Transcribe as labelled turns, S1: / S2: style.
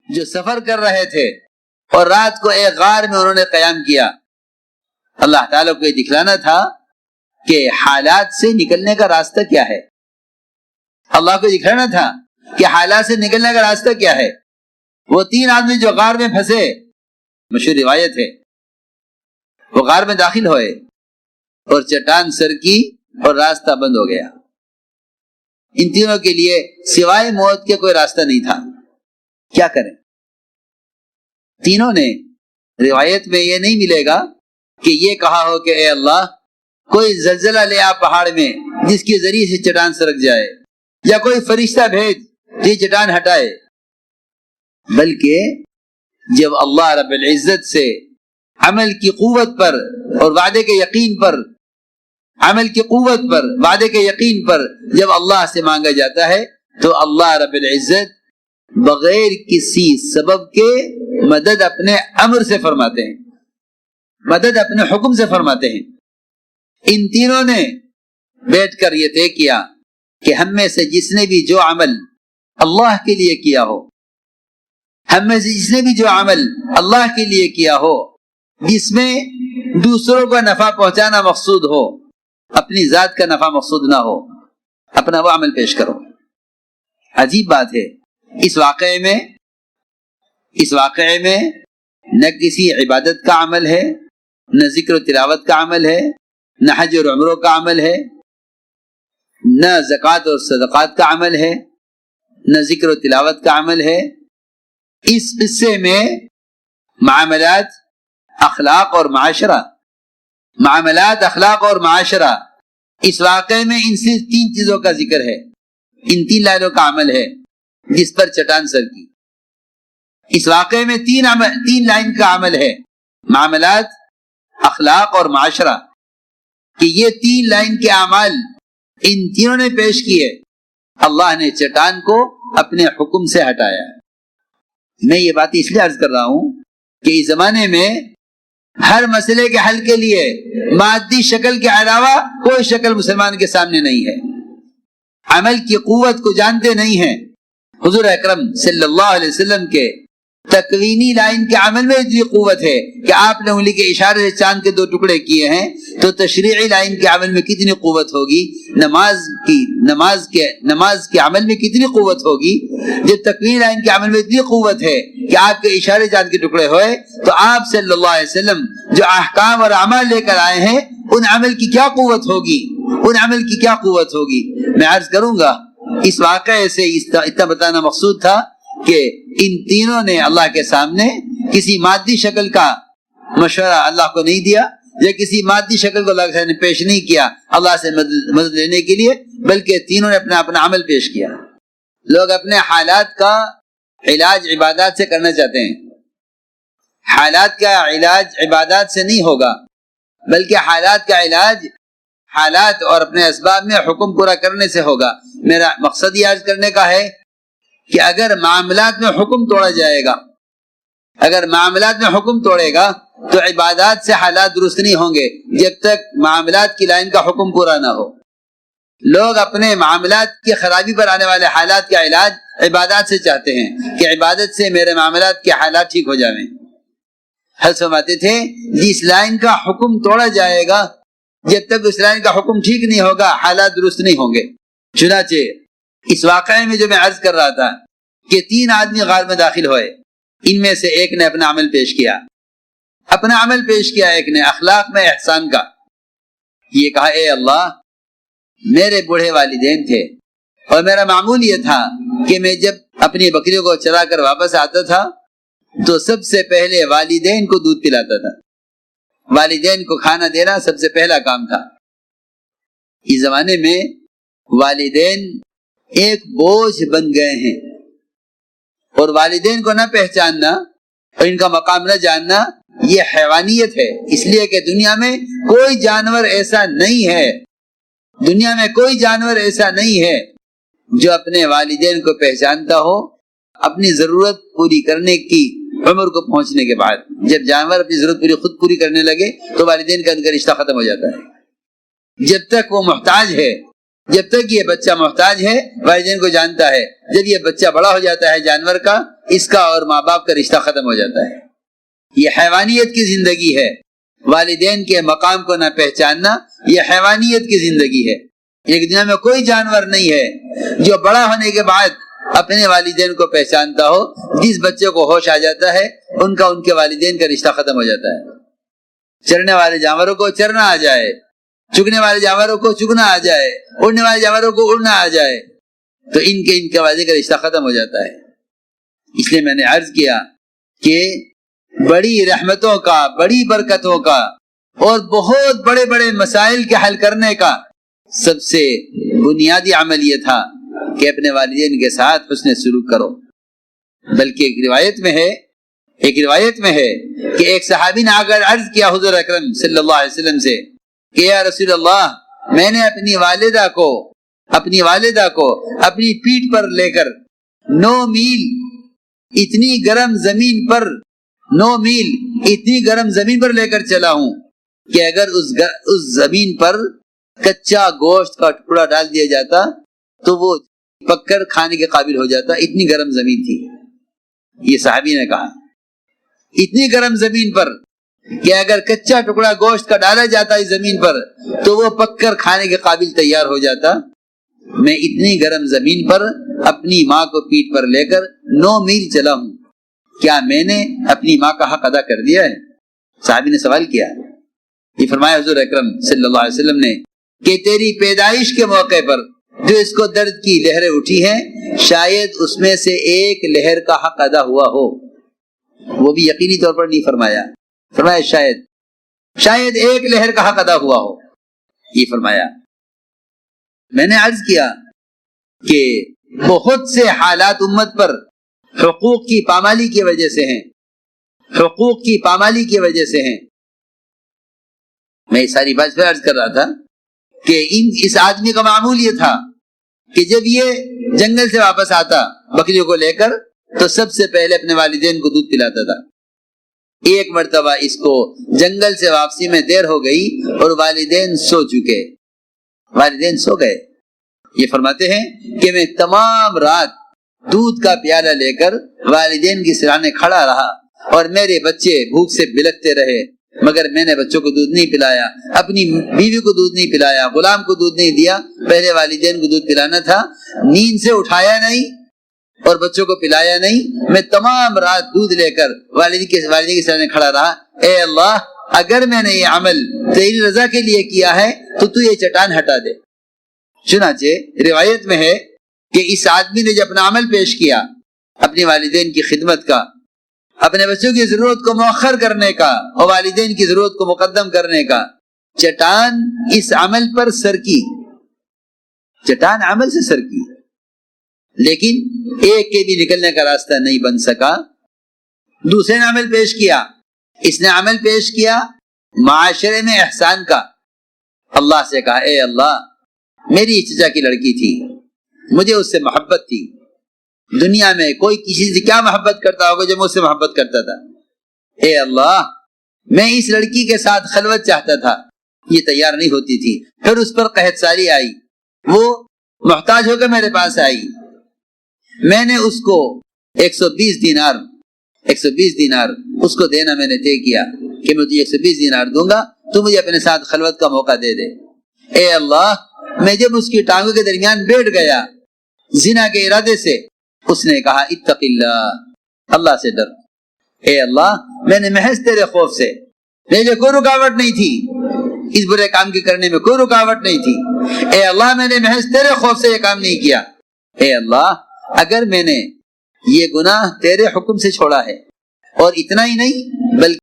S1: جو سفر کر رہے تھے اور رات کو ایک غار میں انہوں نے قیام کیا. اللہ تعالیٰ کو یہ دکھلانا تھا کہ حالات سے نکلنے کا راستہ کیا ہے. اللہ کو دکھلانا تھا کہ حالات سے نکلنے کا راستہ کیا ہے. وہ 3 آدمی جو غار میں پھنسے، مشہور روایت ہے، وہ غار میں داخل ہوئے اور چٹان سرکی اور راستہ بند ہو گیا. ان تینوں کے لیے سوائے موت کے کوئی راستہ نہیں تھا. کیا کریں؟ تینوں نے، روایت میں یہ نہیں ملے گا کہ یہ کہا ہو کہ اے اللہ کوئی زلزلہ لے آ پہاڑ میں جس کے ذریعے سے چٹان سرک جائے، یا کوئی فرشتہ بھیج جو چٹان ہٹائے. بلکہ جب اللہ رب العزت سے عمل کی قوت پر اور وعدے کے یقین پر، عمل کی قوت پر، وعدے کے یقین پر جب اللہ سے مانگا جاتا ہے تو اللہ رب العزت بغیر کسی سبب کے مدد اپنے امر سے فرماتے ہیں، مدد اپنے حکم سے فرماتے ہیں. ان تینوں نے بیٹھ کر یہ طے کیا کہ ہم میں سے جس نے بھی جو عمل اللہ کے لیے کیا ہو، ہم میں سے جس نے بھی جو عمل اللہ کے لیے کیا ہو، جس میں دوسروں کو نفع پہنچانا مقصود ہو، اپنی ذات کا نفع مقصود نہ ہو، اپنا وہ عمل پیش کرو. عجیب بات ہے، اس واقعے میں نہ کسی عبادت کا عمل ہے، نہ ذکر و تلاوت کا عمل ہے، نہ حج اور عمروں کا عمل ہے، نہ زکوٰۃ اور صدقات کا عمل ہے، نہ ذکر و تلاوت کا عمل ہے. اس قصے میں معاملات، اخلاق اور معاشرہ، معاملات، اخلاق اور معاشرہ، اس واقعے میں ان سے 3 چیزوں کا ذکر ہے. ان 3 لائنوں کا عمل ہے جس پر چٹان سر کی. اس واقعے میں 3 لائن کا عمل ہے، معاملات، اخلاق اور معاشرہ، کہ یہ 3 لائن کے اعمال ان تینوں نے پیش کیے. اللہ نے چٹان کو اپنے حکم سے ہٹایا. میں یہ بات اس لیے عرض کر رہا ہوں کہ اس زمانے میں ہر مسئلے کے حل کے لیے مادی شکل کے علاوہ کوئی شکل مسلمان کے سامنے نہیں ہے. عمل کی قوت کو جانتے نہیں ہیں. حضور اکرم صلی اللہ علیہ وسلم کے تکوینی لائن کے عمل میں اتنی قوت ہے کہ آپ نے انگلی کے اشارے سے چاند کے 2 ٹکڑے کیے ہیں، تو تشریعی لائن کے عمل میں کتنی قوت ہوگی، نماز کے عمل میں کتنی قوت ہوگی. جب تکوینی لائن کے عمل میں اتنی قوت ہے کہ آپ کے اشارے چاند کے ٹکڑے ہوئے، تو آپ صلی اللہ علیہ وسلم جو احکام اور اعمال لے کر آئے ہیں، ان عمل کی کیا قوت ہوگی، ان عمل کی کیا قوت ہوگی. میں عرض کروں گا، اس واقعے سے اتنا بتانا مقصود تھا کہ ان تینوں نے اللہ کے سامنے کسی مادی شکل کا مشورہ اللہ کو نہیں دیا، یا کسی مادی شکل کو اللہ نے پیش نہیں کیا اللہ سے مدد لینے کے لیے، بلکہ تینوں نے اپنا عمل پیش کیا. لوگ اپنے حالات کا علاج عبادات سے کرنا چاہتے ہیں. حالات کا علاج عبادات سے نہیں ہوگا، بلکہ حالات کا علاج حالات اور اپنے اسباب میں حکم پورا کرنے سے ہوگا. میرا مقصد یہ عرض کرنے کا ہے کہ اگر معاملات میں حکم توڑا جائے گا، اگر معاملات میں حکم توڑے گا تو عبادات سے حالات درست نہیں ہوں گے جب تک معاملات کی لائن کا حکم پورا نہ ہو. لوگ اپنے معاملات کی خرابی پر آنے والے حالات کا علاج عبادات سے چاہتے ہیں کہ عبادت سے میرے معاملات کے حالات ٹھیک ہو جائیں. حضرت فرماتے تھے جس لائن کا حکم توڑا جائے گا، جب تک اس لائن کا حکم ٹھیک نہیں ہوگا حالات درست نہیں ہوں گے. چنانچہ اس واقعے میں جو میں عرض کر رہا تھا کہ 3 آدمی غار میں داخل ہوئے، ان میں سے ایک نے اپنا عمل پیش کیا، ایک نے اخلاق میں احسان کا. یہ کہا اے اللہ، میرے بوڑھے والدین تھے اور میرا معمول یہ تھا کہ میں جب اپنی بکریوں کو چرا کر واپس آتا تھا تو سب سے پہلے والدین کو دودھ پلاتا تھا. والدین کو کھانا دینا سب سے پہلا کام تھا. اس زمانے میں والدین ایک بوجھ بن گئے ہیں، اور والدین کو نہ پہچاننا اور ان کا مقام نہ جاننا یہ حیوانیت ہے. اس لیے کہ دنیا میں کوئی جانور ایسا نہیں ہے جو اپنے والدین کو پہچانتا ہو. اپنی ضرورت پوری کرنے کی عمر کو پہنچنے کے بعد جب جانور اپنی ضرورت خود پوری کرنے لگے تو والدین کا ان کا رشتہ ختم ہو جاتا ہے. جب تک وہ محتاج ہے، جب تک یہ بچہ محتاج ہے، والدین کو جانتا ہے. جب یہ بچہ بڑا ہو جاتا ہے جانور کا اس کا اور ماں باپ کا رشتہ ختم ہو جاتا ہے۔ یہ حیوانیت کی زندگی ہے، والدین کے مقام کو نہ پہچاننا یہ حیوانیت کی زندگی ہے۔ ایک دنیا میں کوئی جانور نہیں ہے جو بڑا ہونے کے بعد اپنے والدین کو پہچانتا ہو۔ جس بچے کو ہوش آ جاتا ہے ان کے والدین کا رشتہ ختم ہو جاتا ہے۔ چرنے والے جانوروں کو چرنا آ جائے، چگنے والے جانوروں کو چگنا آ جائے، اڑنے والے جانوروں کو اڑنا آ جائے تو ان کے والدین کا رشتہ ختم ہو جاتا ہے۔ اس لیے میں نے عرض کیا کہ بڑی رحمتوں کا، بڑی برکتوں کا اور بہت بڑے بڑے مسائل کے حل کرنے کا سب سے بنیادی عمل یہ تھا کہ اپنے والدین کے ساتھ حسن سلوک کرو۔ بلکہ ایک روایت میں ہے کہ ایک صحابی نے آگر عرض کیا حضور اکرم صلی اللہ علیہ وسلم سے کہ یا رسول اللہ، میں نے اپنی والدہ کو اپنی پیٹھ پر لے کر 9 میل اتنی گرم زمین پر لے کر چلا ہوں کہ اگر اس زمین پر کچا گوشت کا ٹکڑا ڈال دیا جاتا تو وہ پک کر کھانے کے قابل ہو جاتا، اتنی گرم زمین تھی۔ یہ صحابی نے کہا اتنی گرم زمین پر کہ اگر کچا ٹکڑا گوشت کا ڈالا جاتا اس زمین پر تو وہ پک کر کھانے کے قابل تیار ہو جاتا۔ میں اتنی گرم زمین پر اپنی ماں کو پیٹھ پر لے کر 9 میل چلا ہوں، کیا میں نے اپنی ماں کا حق ادا کر دیا ہے؟ صحابی نے سوال کیا۔ یہ فرمایا حضور اکرم صلی اللہ علیہ وسلم نے کہ تیری پیدائش کے موقع پر جو اس کو درد کی لہریں اٹھی ہیں، شاید اس میں سے ایک لہر کا حق ادا ہوا ہو۔ وہ بھی یقینی طور پر نہیں فرمایا شاید ایک لہر کا حق ادا ہوا ہو، یہ فرمایا۔ میں نے عرض کیا کہ بہت سے حالات امت پر حقوق کی پامالی کی وجہ سے ہیں۔ میں یہ ساری بات پہ عرض کر رہا تھا کہ اس آدمی کا معمول یہ تھا کہ جب یہ جنگل سے واپس آتا بکریوں کو لے کر تو سب سے پہلے اپنے والدین کو دودھ پلاتا تھا۔ ایک مرتبہ اس کو جنگل سے واپسی میں دیر ہو گئی اور والدین سو گئے۔ یہ فرماتے ہیں کہ میں تمام رات دودھ کا پیالہ لے کر والدین کی سرانے کھڑا رہا اور میرے بچے بھوک سے بلکتے رہے، مگر میں نے بچوں کو دودھ نہیں پلایا، اپنی بیوی کو دودھ نہیں پلایا، غلام کو دودھ نہیں دیا۔ پہلے والدین کو دودھ پلانا تھا، نیند سے اٹھایا نہیں اور بچوں کو پلایا نہیں۔ میں تمام رات دودھ لے کر والدین کے سامنے کھڑا رہا۔ اے اللہ، اگر میں نے یہ عمل تیری رضا کے لیے کیا ہے تو یہ چٹان ہٹا دے۔ چنانچہ روایت میں ہے کہ اس آدمی نے جب اپنا عمل پیش کیا اپنی والدین کی خدمت کا، اپنے بچوں کی ضرورت کو مؤخر کرنے کا اور والدین کی ضرورت کو مقدم کرنے کا، چٹان اس عمل پر سرکی، چٹان عمل سے سرکی، لیکن ایک کے بھی نکلنے کا راستہ نہیں بن سکا۔ دوسرے نے عمل پیش کیا، اس نے عمل پیش کیا معاشرے میں احسان کا۔ اللہ سے کہا اے اللہ، میری چچا کی لڑکی تھی، مجھے اس سے محبت تھی، دنیا میں کوئی کسی سے کیا محبت کرتا ہوگا جو مجھ سے محبت کرتا تھا۔ اے اللہ، میں اس لڑکی کے ساتھ خلوت چاہتا تھا، یہ تیار نہیں ہوتی تھی، پھر اس پر قحط ساری آئی، وہ محتاج ہو کر میرے پاس آئی، میں نے اس کو 120 دینار اس کو دینا میں نے طے کیا کہ میں تجھے 120 دینار دوں گا، تو مجھے اپنے ساتھ خلوت کا موقع دے دے۔ اے اللہ، میں جب اس کی ٹانگوں کے درمیان بیٹھ گیا زنا کے ارادے سے، اس نے کہا اتق اللہ، اللہ سے ڈر۔ اے اللہ، میں نے محض تیرے خوف سے، میرے کوئی رکاوٹ نہیں تھی، اس برے کام کے کرنے میں کوئی رکاوٹ نہیں تھی، اے اللہ میں نے محض تیرے خوف سے یہ کام نہیں کیا۔ اے اللہ، اگر میں نے یہ گناہ تیرے حکم سے چھوڑا ہے، اور اتنا ہی نہیں بلکہ